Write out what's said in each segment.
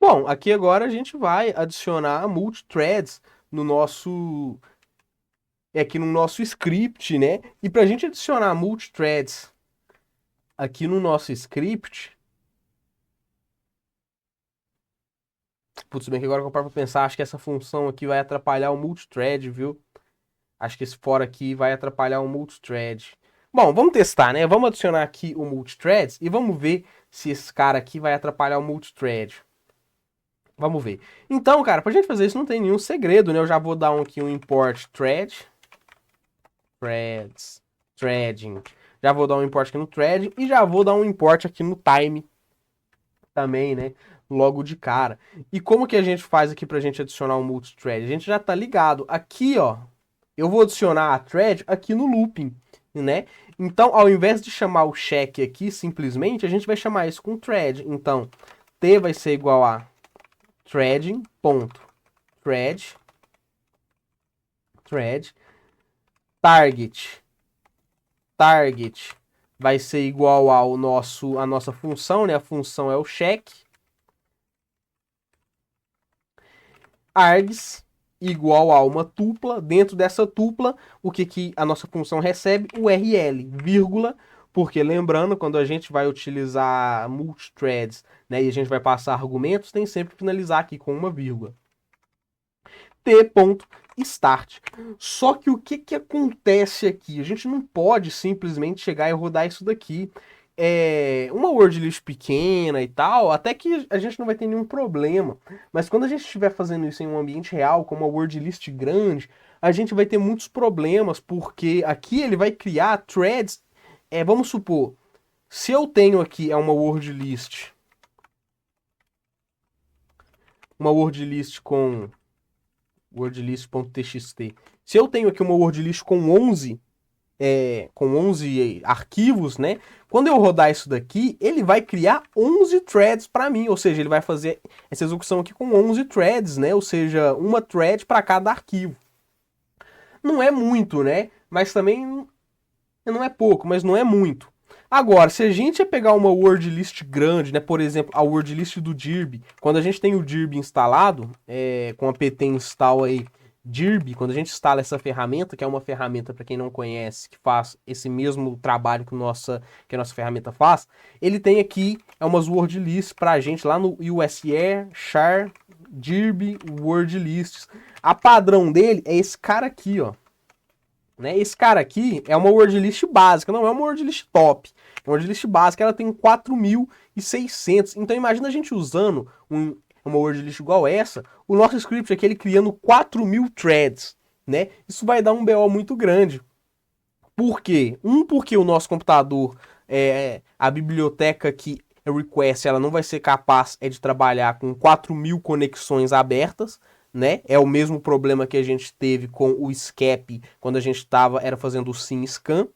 Bom, aqui agora a gente vai adicionar multithreads no nosso, aqui no nosso script, né? E para a gente adicionar multithreads aqui no nosso script, putz, bem que agora que eu paro pra pensar, acho que essa função aqui vai atrapalhar o multithread, viu? Acho que esse for aqui vai atrapalhar o multithread. Bom, vamos testar, né? Vamos adicionar aqui o multithreads e vamos ver se esse cara aqui vai atrapalhar o multithread. Vamos ver. Então, cara, pra gente fazer isso não tem nenhum segredo, né? Eu já vou dar aqui um import thread, threads, threading. Já vou dar um import aqui no thread e já vou dar um import aqui no time também, né? Logo de cara. E como que a gente faz aqui pra gente adicionar um multithread? A gente já tá ligado. Aqui, ó, eu vou adicionar a thread aqui no looping, né? Então, ao invés de chamar o check aqui simplesmente, a gente vai chamar isso com thread. Então, t vai ser igual a threading.thread thread target vai ser igual ao nosso a nossa função, né? A função é o check. Args igual a uma tupla. Dentro dessa tupla, o que a nossa função recebe? O URL, vírgula, porque lembrando, quando a gente vai utilizar multithreads, né, e a gente vai passar argumentos, tem sempre que finalizar aqui com uma vírgula. T.start. Só que o que acontece aqui? A gente não pode simplesmente chegar e rodar isso daqui. É uma word list pequena e tal, até que a gente não vai ter nenhum problema. Mas quando a gente estiver fazendo isso em um ambiente real, com uma word list grande, a gente vai ter muitos problemas, porque aqui ele vai criar threads. Vamos supor, se eu tenho aqui uma word list com wordlist.txt. Se eu tenho aqui uma wordlist com 11 arquivos, né? Quando eu rodar isso daqui, ele vai criar 11 threads para mim, ou seja, ele vai fazer essa execução aqui com 11 threads, né? Ou seja, uma thread para cada arquivo. Não é muito, né? Mas também não é pouco, mas não é muito. Agora, se a gente ia pegar uma word list grande, né, por exemplo, a word list do Dirb, quando a gente tem o Dirb instalado, com a pt install aí, Dirb, quando a gente instala essa ferramenta, que é uma ferramenta, para quem não conhece, que faz esse mesmo trabalho que a nossa ferramenta faz, ele tem aqui umas word lists para a gente lá no USR, char, Dirb, word lists. A padrão dele é esse cara aqui, ó. Né? Esse cara aqui é uma word list básica, não é uma word list top. A word list básica ela tem 4.600. Então imagina a gente usando uma word list igual essa, o nosso script aqui ele criando 4.000 threads. Né? Isso vai dar um BO muito grande. Por quê? Porque o nosso computador, a biblioteca que request, ela não vai ser capaz de trabalhar com 4.000 conexões abertas, né? É o mesmo problema que a gente teve com o SCAP quando a gente era fazendo o SimScan.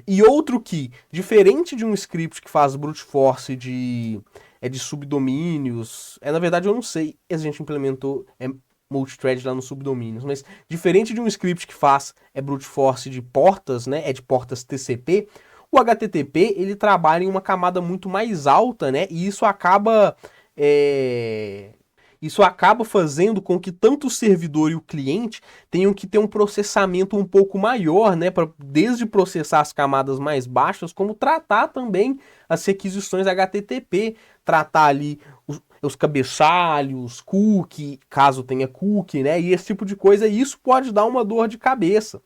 E outro que, diferente de um script que faz brute force de subdomínios, na verdade eu não sei se a gente implementou multithread lá no subdomínios, mas diferente de um script que faz brute force de portas, né, de portas TCP, o HTTP ele trabalha em uma camada muito mais alta, né, e isso acaba fazendo com que tanto o servidor e o cliente tenham que ter um processamento um pouco maior, né, para desde processar as camadas mais baixas, como tratar também as requisições HTTP, tratar ali os cabeçalhos, cookie, caso tenha cookie, né, e esse tipo de coisa, e isso pode dar uma dor de cabeça.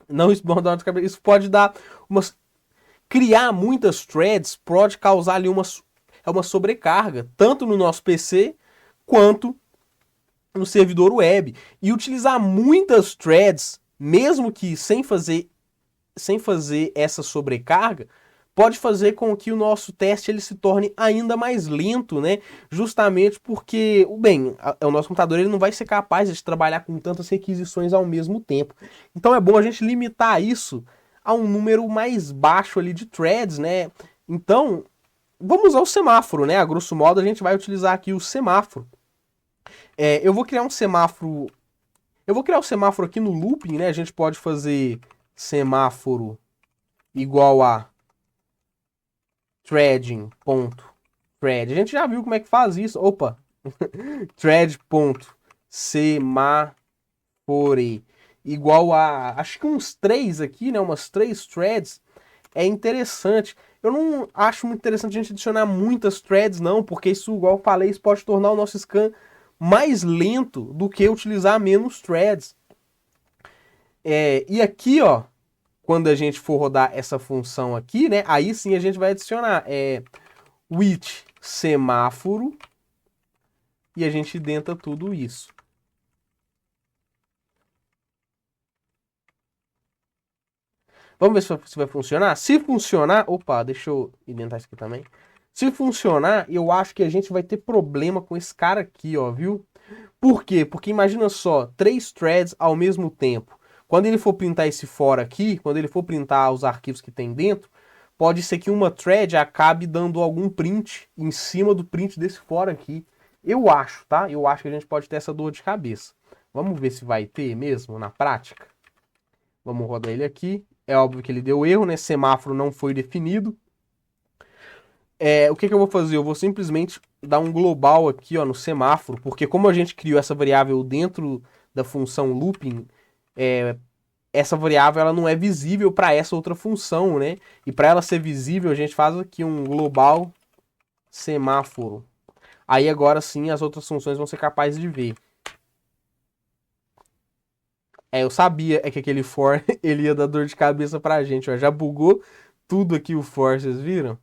Não, isso pode dar uma dor de cabeça, isso pode dar umas criar muitas threads pode causar ali uma sobrecarga, tanto no nosso PC quanto no servidor web. E utilizar muitas threads, mesmo que sem fazer essa sobrecarga, pode fazer com que o nosso teste ele se torne ainda mais lento, né? Justamente porque, o nosso computador ele não vai ser capaz de trabalhar com tantas requisições ao mesmo tempo. Então é bom a gente limitar isso a um número mais baixo ali de threads, né? Então, vamos usar o semáforo, né? A grosso modo a gente vai utilizar aqui o semáforo. Eu vou criar um semáforo. Eu vou criar o semáforo aqui no looping, né? A gente pode fazer semáforo igual a threading.thread thread. A gente já viu como é que faz isso. Opa! thread.semafore igual a, acho que uns 3 aqui, né? Umas 3 threads. É interessante. Eu não acho muito interessante a gente adicionar muitas threads, não, porque isso, igual eu falei, isso pode tornar o nosso scan mais lento do que utilizar menos threads. E aqui, ó, quando a gente for rodar essa função aqui, né? Aí sim a gente vai adicionar with semáforo e a gente denta tudo isso. Vamos ver se vai funcionar? Se funcionar, opa, deixa eu indentar isso aqui também. Se funcionar, eu acho que a gente vai ter problema com esse cara aqui, ó, viu? Por quê? Porque imagina só, 3 threads ao mesmo tempo. Quando ele for printar esse for aqui, quando ele for printar os arquivos que tem dentro, pode ser que uma thread acabe dando algum print em cima do print desse for aqui. Eu acho, tá? Eu acho que a gente pode ter essa dor de cabeça. Vamos ver se vai ter mesmo na prática. Vamos rodar ele aqui. É óbvio que ele deu erro, né? Semáforo não foi definido. O que eu vou fazer? Eu vou simplesmente dar um global aqui, ó, no semáforo, porque como a gente criou essa variável dentro da função looping, essa variável ela não é visível para essa outra função, né? E para ela ser visível, a gente faz aqui um global semáforo. Aí agora sim as outras funções vão ser capazes de ver. Eu sabia que aquele for ele ia dar dor de cabeça pra gente, ó. Já bugou tudo aqui o for, vocês viram?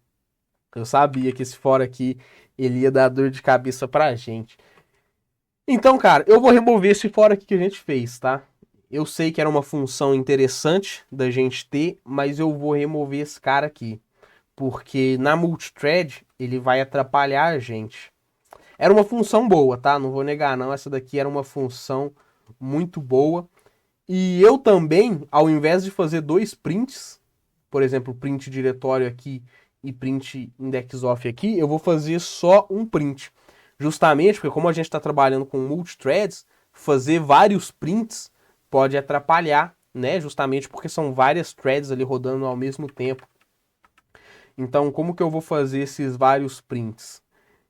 Eu sabia que esse for aqui ele ia dar dor de cabeça pra gente. Então, cara, eu vou remover esse for aqui que a gente fez, tá? Eu sei que era uma função interessante da gente ter, mas eu vou remover esse cara aqui. Porque na multithread ele vai atrapalhar a gente. Era uma função boa, tá? Não vou negar não, essa daqui era uma função muito boa. E eu também, ao invés de fazer 2 prints, por exemplo, print diretório aqui e print index_off aqui, eu vou fazer só um print. Justamente porque como a gente está trabalhando com multithreads, fazer vários prints pode atrapalhar, né? Justamente porque são várias threads ali rodando ao mesmo tempo. Então, como que eu vou fazer esses vários prints?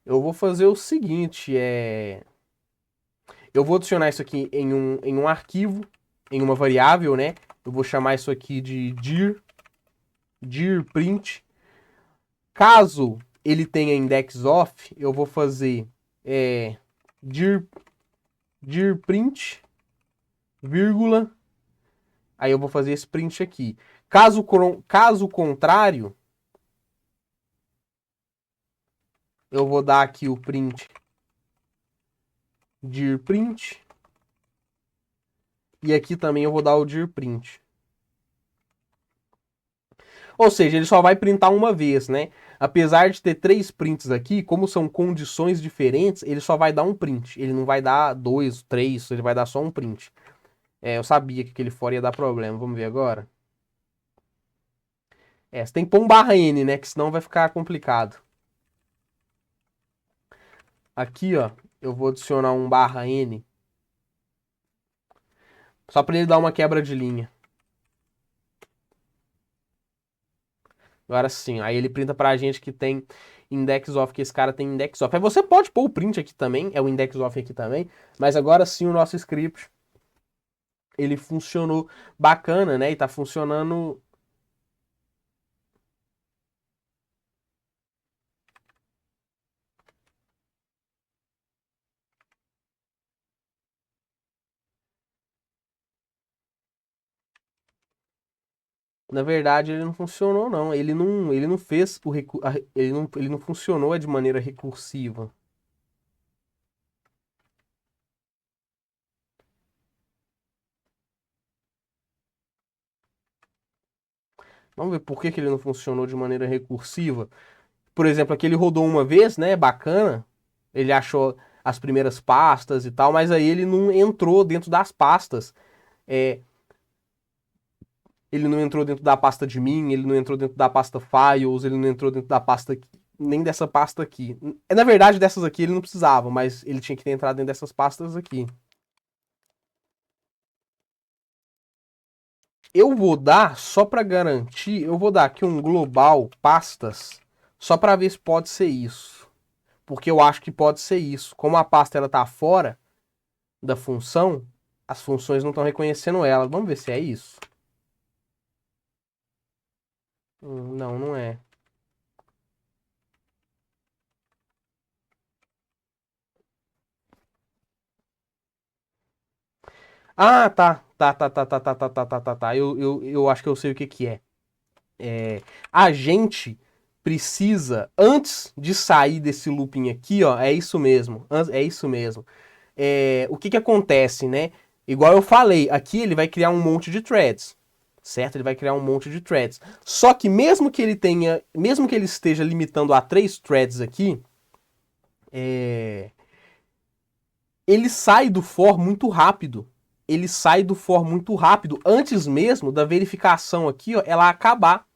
Eu vou fazer o seguinte, eu vou adicionar isso aqui em um arquivo, em uma variável, né? Eu vou chamar isso aqui de dir print. Caso ele tenha index off, eu vou fazer dir print, vírgula. Aí eu vou fazer esse print aqui. Caso contrário, eu vou dar aqui o print dir print. E aqui também eu vou dar o dir print. Ou seja, ele só vai printar uma vez, né? Apesar de ter 3 prints aqui, como são condições diferentes, ele só vai dar um print. Ele não vai dar 2, 3, ele vai dar só um print. Eu sabia que aquele fora ia dar problema. Vamos ver agora. Você tem que pôr um barra N, né? Que senão vai ficar complicado. Aqui, ó, eu vou adicionar um barra N. Só para ele dar uma quebra de linha. Agora sim, aí ele printa pra gente que tem index off, que esse cara tem index off. Aí você pode pôr o print aqui também, é o index off aqui também, mas agora sim o nosso script, ele funcionou bacana, né? E tá funcionando. Na verdade, ele não funcionou, não. Ele não fez o ele não funcionou de maneira recursiva. Vamos ver por que que ele não funcionou de maneira recursiva. Por exemplo, aqui ele rodou uma vez, né? Bacana. Ele achou as primeiras pastas e tal, mas aí ele não entrou dentro das pastas. É, ele não entrou dentro da pasta de mim, ele não entrou dentro da pasta files, ele não entrou dentro da pasta nem dessa pasta aqui. Na verdade, dessas aqui ele não precisava, mas ele tinha que ter entrado dentro dessas pastas aqui. Eu vou dar, só para garantir, eu vou dar aqui um global pastas, só para ver se pode ser isso. Porque eu acho que pode ser isso. Como a pasta ela tá fora da função, as funções não estão reconhecendo ela. Vamos ver se é isso. Não, não é. Ah, tá. Tá. Eu acho que eu sei o que que é. A gente precisa, antes de sair desse looping aqui, ó, é isso mesmo. É isso mesmo. O que que acontece, né? Igual eu falei, aqui ele vai criar um monte de threads, certo? Ele vai criar um monte de threads. Só que mesmo que ele esteja limitando a 3 threads aqui, ele sai do for muito rápido. Ele sai do for muito rápido, antes mesmo da verificação aqui, ó, ela acabar.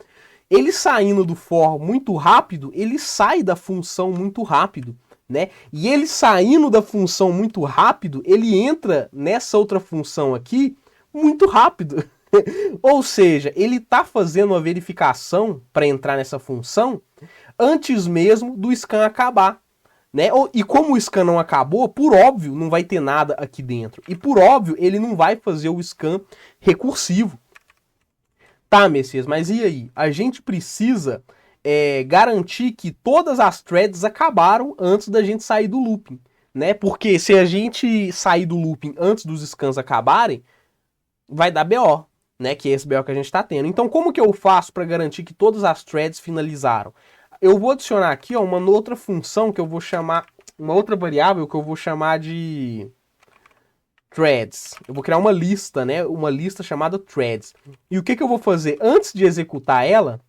Ele saindo do for muito rápido, ele sai da função muito rápido, né? E ele saindo da função muito rápido, ele entra nessa outra função aqui muito rápido. Ou seja, ele está fazendo a verificação para entrar nessa função antes mesmo do scan acabar. Né? E como o scan não acabou, por óbvio, não vai ter nada aqui dentro. E por óbvio, ele não vai fazer o scan recursivo. Tá, Messias, mas e aí? A gente precisa garantir que todas as threads acabaram antes da gente sair do looping. Né? Porque se a gente sair do looping antes dos scans acabarem, vai dar BO. Né? Que é esse BO que a gente está tendo. Então, como que eu faço para garantir que todas as threads finalizaram? Eu vou adicionar aqui ó, uma outra função que eu vou chamar, uma outra variável que eu vou chamar de threads. Eu vou criar uma lista, né? Uma lista chamada threads. E o que que eu vou fazer? Antes de executar ela,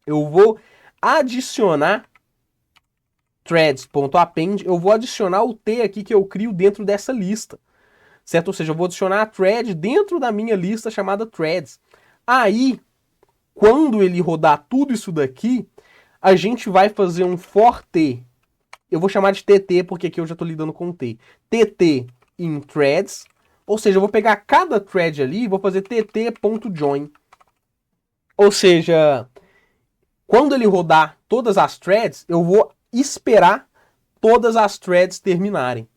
eu vou adicionar threads.append, eu vou adicionar o T aqui que eu crio dentro dessa lista. Certo? Ou seja, eu vou adicionar a thread dentro da minha lista chamada threads. Aí, quando ele rodar tudo isso daqui, a gente vai fazer um for t. Eu vou chamar de TT porque aqui eu já estou lidando com T. TT in threads. Ou seja, eu vou pegar cada thread ali e vou fazer tt.join. Ou seja, quando ele rodar todas as threads, eu vou esperar todas as threads terminarem.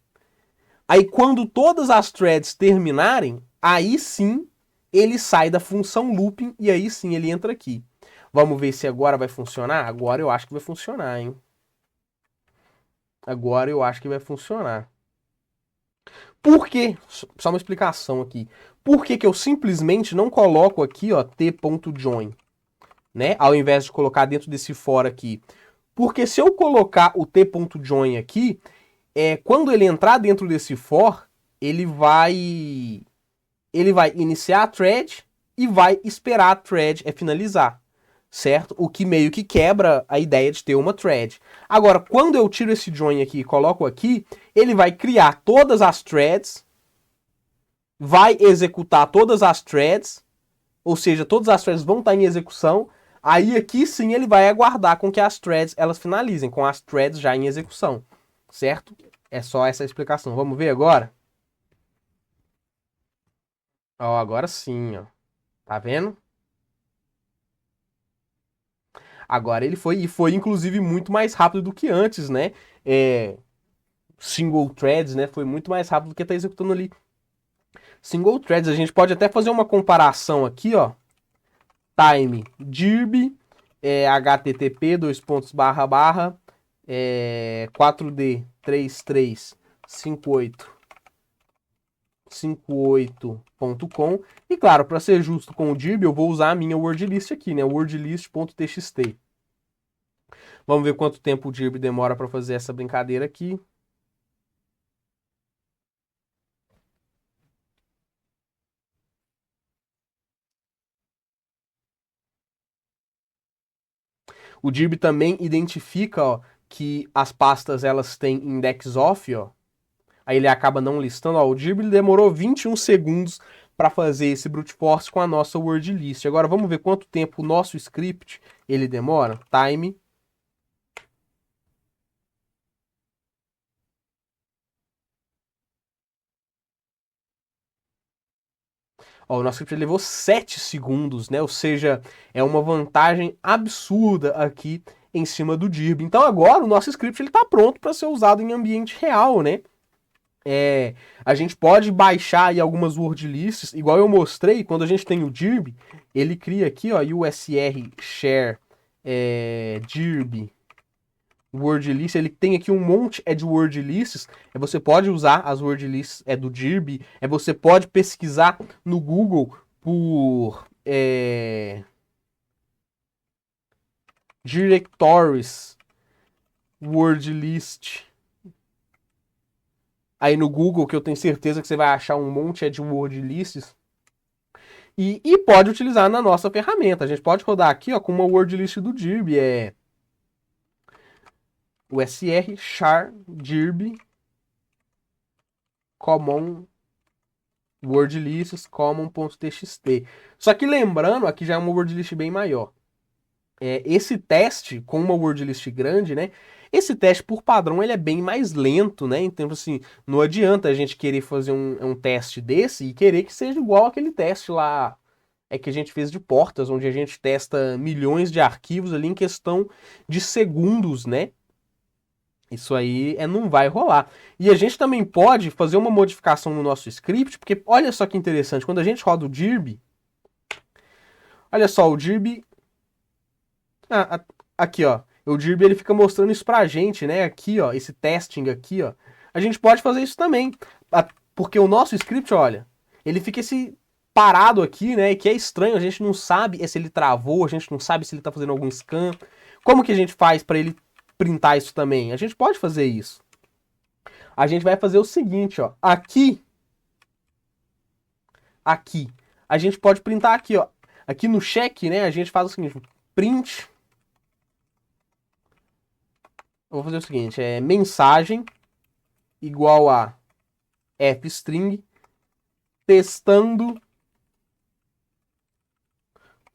Aí quando todas as threads terminarem, aí sim ele sai da função looping e aí sim ele entra aqui. Vamos ver se agora vai funcionar? Agora eu acho que vai funcionar, hein? Agora eu acho que vai funcionar. Por quê? Só uma explicação aqui. Por que que eu simplesmente não coloco aqui, ó, t.join, né? Ao invés de colocar dentro desse for aqui. Porque se eu colocar o t.join aqui, quando ele entrar dentro desse for, ele vai iniciar a thread e vai esperar a thread finalizar, certo? O que meio que quebra a ideia de ter uma thread. Agora, quando eu tiro esse join aqui e coloco aqui, ele vai criar todas as threads, vai executar todas as threads, ou seja, todas as threads vão estar em execução. Aí aqui sim ele vai aguardar com que as threads elas finalizem, com as threads já em execução, certo? É só essa explicação. Vamos ver agora? Ó, agora sim, ó. Tá vendo? Agora ele foi, e foi inclusive muito mais rápido do que antes, né? Single threads, né? Foi muito mais rápido do que tá executando ali. Single threads, a gente pode até fazer uma comparação aqui, ó. Time dirb http 4d 335858.com. E claro, para ser justo com o dirb, eu vou usar a minha wordlist aqui, né? wordlist.txt. Vamos ver quanto tempo o dirb demora para fazer essa brincadeira aqui. O dirb também identifica, ó, que as pastas elas têm index off, ó. Aí ele acaba não listando, ó. O dirb demorou 21 segundos para fazer esse brute force com a nossa word list. Agora vamos ver quanto tempo o nosso script ele demora. Time. Ó, o nosso script levou 7 segundos, né? Ou seja, é uma vantagem absurda aqui em cima do Dirb. Então agora o nosso script está pronto para ser usado em ambiente real, né? A gente pode baixar aí algumas word lists, igual eu mostrei, quando a gente tem o Dirb, ele cria aqui, ó, USR share Dirb word list, ele tem aqui um monte de word lists, você pode usar as word lists do Dirb, você pode pesquisar no Google por directories word list aí no Google, que eu tenho certeza que você vai achar um monte de word lists. E pode utilizar na nossa ferramenta. A gente pode rodar aqui, ó, com uma word list do Dirb, o SR char Dirb common word lists common.txt. Só que lembrando, aqui já é uma word list bem maior. Esse teste com uma word list grande, né? Esse teste por padrão ele é bem mais lento, né? Então assim, não adianta a gente querer fazer um teste desse e querer que seja igual aquele teste lá que a gente fez de portas, onde a gente testa milhões de arquivos ali em questão de segundos, né? Isso aí não vai rolar. E a gente também pode fazer uma modificação no nosso script, porque olha só que interessante, quando a gente roda o Dirb, olha só, o Dirb aqui, ó. O Dirb ele fica mostrando isso pra gente, né? Aqui, ó, esse testing aqui, ó. A gente pode fazer isso também, porque o nosso script, olha, ele fica esse parado aqui, né? Que é estranho, a gente não sabe se ele travou, a gente não sabe se ele tá fazendo algum scan. Como que a gente faz para ele printar isso também? A gente pode fazer isso. A gente vai fazer o seguinte, ó. Aqui, a gente pode printar aqui, ó. Aqui no check, né? A gente faz o seguinte: print. Eu vou fazer o seguinte: mensagem igual a fstring testando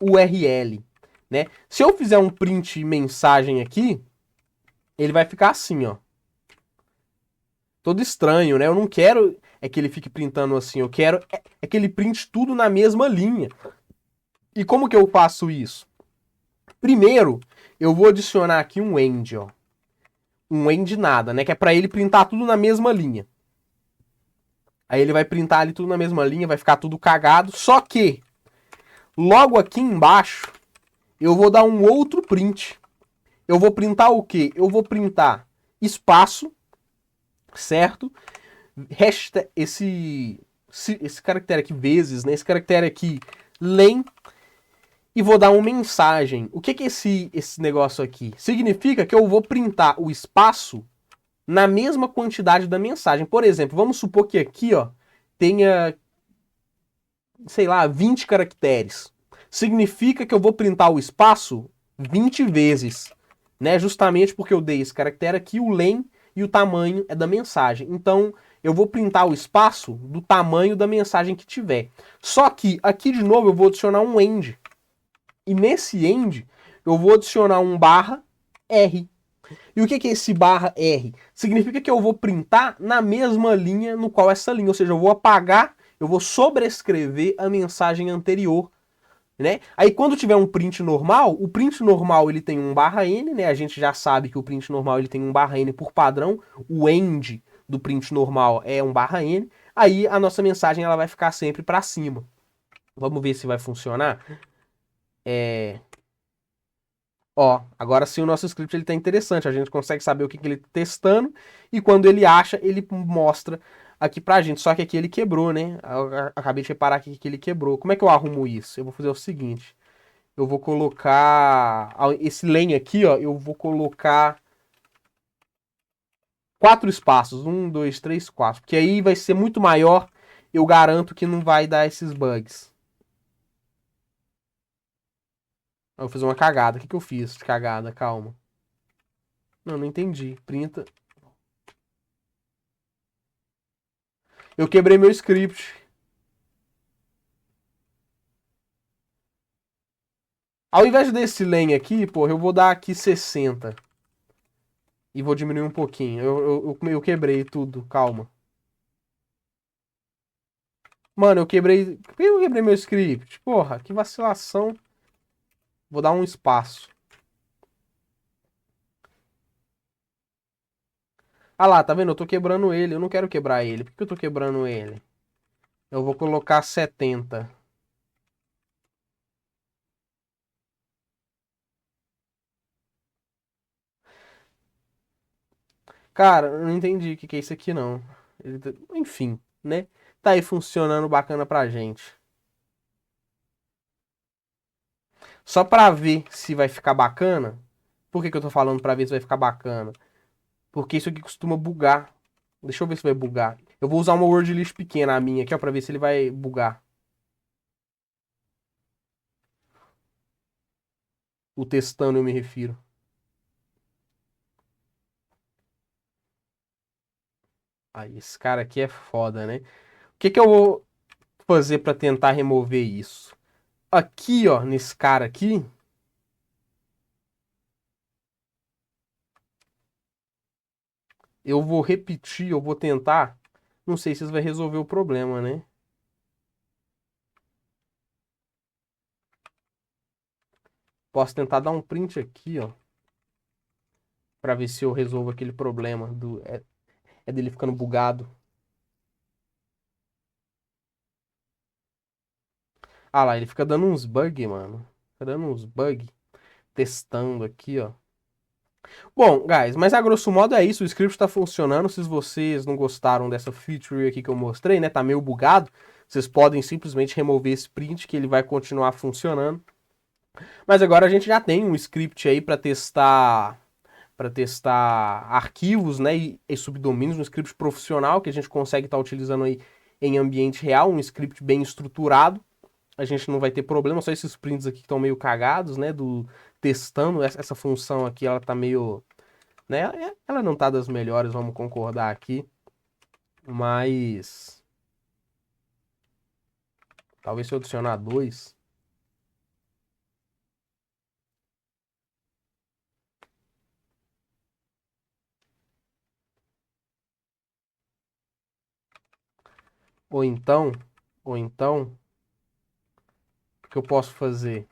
URL, né? Se eu fizer um print mensagem aqui, ele vai ficar assim, ó. Todo estranho, né? Eu não quero que ele fique printando assim, eu quero que ele printe tudo na mesma linha. E como que eu faço isso? Primeiro, eu vou adicionar aqui um end, ó. Um end nada, né? Que é para ele printar tudo na mesma linha. Aí ele vai printar ali tudo na mesma linha, vai ficar tudo cagado. Só que, logo aqui embaixo, eu vou dar um outro print. Eu vou printar o quê? Eu vou printar espaço, certo? Esse caractere aqui, vezes, né? Esse caractere aqui, len. E vou dar uma mensagem. O que é esse negócio aqui? Significa que eu vou printar o espaço na mesma quantidade da mensagem. Por exemplo, vamos supor que aqui, ó, tenha, sei lá, 20 caracteres. Significa que eu vou printar o espaço 20 vezes, né? Justamente porque eu dei esse caractere aqui, o len e o tamanho é da mensagem. Então, eu vou printar o espaço do tamanho da mensagem que tiver. Só que aqui de novo eu vou adicionar um end. E nesse end eu vou adicionar um barra R. E o que é esse barra R? Significa que eu vou printar na mesma linha no qual essa linha, ou seja, eu vou apagar, eu vou sobrescrever a mensagem anterior, né? Aí quando tiver um print normal, o print normal ele tem um barra N, né? A gente já sabe que o print normal ele tem um barra N por padrão, o end do print normal é um barra N, aí a nossa mensagem ela vai ficar sempre para cima. Vamos ver se vai funcionar. Ó, agora sim o nosso script ele tá interessante, a gente consegue saber o que ele tá testando e quando ele acha, ele mostra aqui pra gente. Só que aqui ele quebrou, né? Eu acabei de reparar aqui que ele quebrou. Como é que eu arrumo isso? Eu vou fazer o seguinte, eu vou colocar esse len aqui, ó, eu vou colocar 4 espaços, 1, 2, 3, 4, porque aí vai ser muito maior, eu garanto que não vai dar esses bugs. Eu vou fazer uma cagada. O que eu fiz de cagada? Calma. Não entendi. Printa. Eu quebrei meu script. Ao invés desse len aqui, porra, eu vou dar aqui 60. E vou diminuir um pouquinho. Eu quebrei tudo. Calma. Mano, eu quebrei. Por que eu quebrei meu script? Porra, que vacilação. Vou dar um espaço. Ah lá, tá vendo? Eu tô quebrando ele. Eu não quero quebrar ele. Por que eu tô quebrando ele? Eu vou colocar 70. Cara, eu não entendi o que que é isso aqui, não. Enfim, né? Tá aí funcionando bacana pra gente. Só pra ver se vai ficar bacana. Por que que eu tô falando pra ver se vai ficar bacana? Porque isso aqui costuma bugar. Deixa eu ver se vai bugar. Eu vou usar uma word list pequena, a minha aqui, ó, pra ver se ele vai bugar. O testando eu me refiro. Aí, esse cara aqui é foda, né? O que que eu vou fazer pra tentar remover isso? Aqui, ó, nesse cara aqui, eu vou repetir, eu vou tentar. Não sei se isso vai resolver o problema, né? Posso tentar dar um print aqui, ó, pra ver se eu resolvo aquele problema é dele ficando bugado. Ah lá, ele fica dando uns bug, mano. Fica dando uns bug. Testando aqui, ó. Bom, guys, mas a grosso modo é isso. O script tá funcionando. Se vocês não gostaram dessa feature aqui que eu mostrei, né? Tá meio bugado. Vocês podem simplesmente remover esse print que ele vai continuar funcionando. Mas agora a gente já tem um script aí para testar arquivos, né, e subdomínios, um script profissional que a gente consegue estar utilizando aí em ambiente real, um script bem estruturado. A gente não vai ter problema, só esses prints aqui que estão meio cagados, né, do testando essa função aqui, ela tá meio, né, ela não tá das melhores, vamos concordar aqui, mas talvez se eu adicionar dois, ou então, ou então, o que eu posso fazer?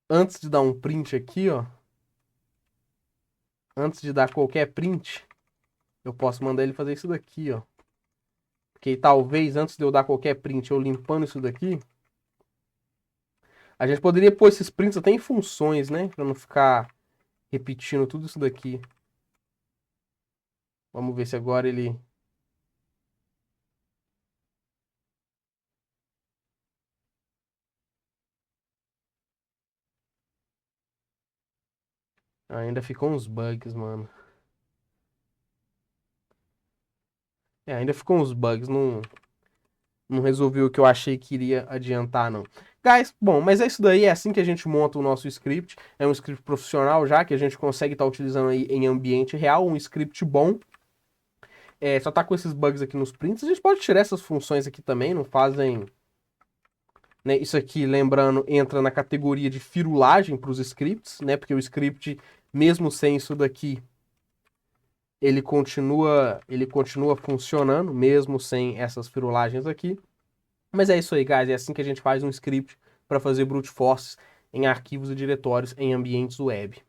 Antes de dar um print aqui, ó, antes de dar qualquer print, eu posso mandar ele fazer isso daqui, ó. Porque talvez antes de eu dar qualquer print, eu limpando isso daqui, a gente poderia pôr esses prints até em funções, né? Pra não ficar repetindo tudo isso daqui. Vamos ver se agora ele... Ainda ficou uns bugs, mano. Ainda ficou uns bugs, não resolveu o que eu achei que iria adiantar, não. Guys, bom, mas é isso daí, é assim que a gente monta o nosso script. É um script profissional já, que a gente consegue estar utilizando aí em ambiente real, um script bom. Só tá com esses bugs aqui nos prints. A gente pode tirar essas funções aqui também, não fazem... Né, isso aqui, lembrando, entra na categoria de firulagem para os scripts, né? Porque o script, mesmo sem isso daqui, ele continua funcionando, mesmo sem essas firulagens aqui. Mas é isso aí, guys. É assim que a gente faz um script para fazer brute force em arquivos e diretórios em ambientes web.